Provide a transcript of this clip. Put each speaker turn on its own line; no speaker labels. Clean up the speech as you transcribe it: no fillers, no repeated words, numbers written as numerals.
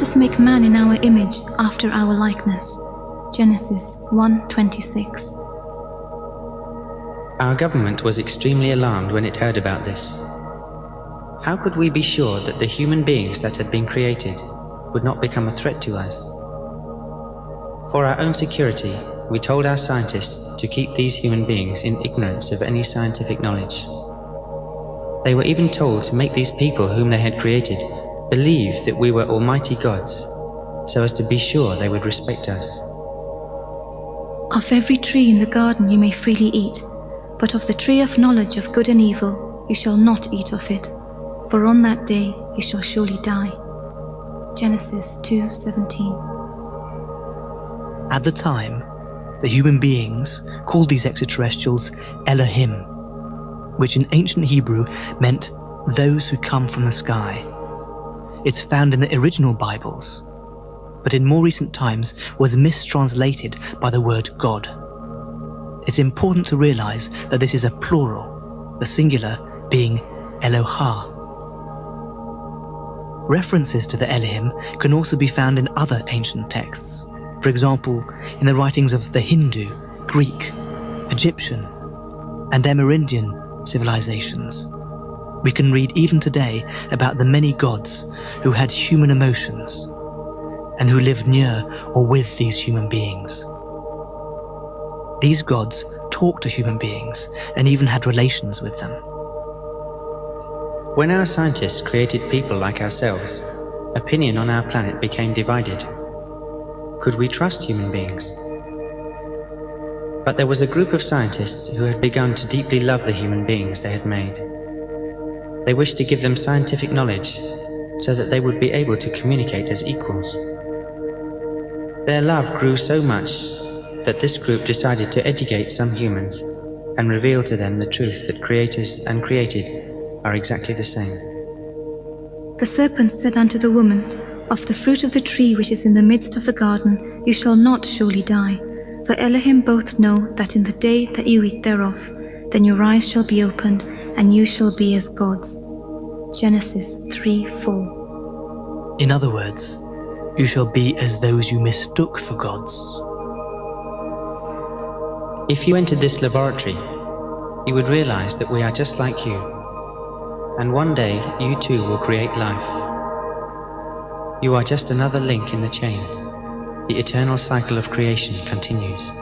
us make man in our image, after our likeness. Genesis 1:26.
Our government was extremely alarmed when it heard about this. How could we be sure that the human beings that had been created would not become a threat to us? For our own security, we told our scientists to keep these human beings in ignorance of any scientific knowledge. They were even told to make these people whom they had created believe that we were almighty gods, so as to be sure they would respect us.
Of every tree in the garden you may freely eat, but of the tree of knowledge of good and evil you shall not eat of it, for on that day you shall surely die. Genesis 2:17.
At the time, the human beings called these extraterrestrials Elohim, which in ancient Hebrew meant those who come from the sky. It's found in the original Bibles, but in more recent times was mistranslated by the word God. It's important to realize that this is a plural, the singular being Elohah. References to the Elohim can also be found in other ancient texts, for example, in the writings of the Hindu, Greek, Egyptian, and Amerindian civilizations. We can read even today about the many gods who had human emotions and who lived near or with these human beings. These gods talked to human beings and even had relations with them.
When our scientists created people like ourselves, opinion on our planet became divided. Could we trust human beings? But there was a group of scientists who had begun to deeply love the human beings they had made. They wished to give them scientific knowledge so that they would be able to communicate as equals. Their love grew so much that this group decided to educate some humans and reveal to them the truth that creators and created are exactly the same.
The serpent said unto the woman, Of the fruit of the tree which is in the midst of the garden you shall not surely die, for Elohim both know that in the day that you eat thereof, then your eyes shall be opened, and you shall be as gods. Genesis 3:4.
In other words, you shall be as those you mistook for gods.
If you entered this laboratory, you would realize that we are just like you, and one day you too will create life. You are just another link in the chain. The eternal cycle of creation continues.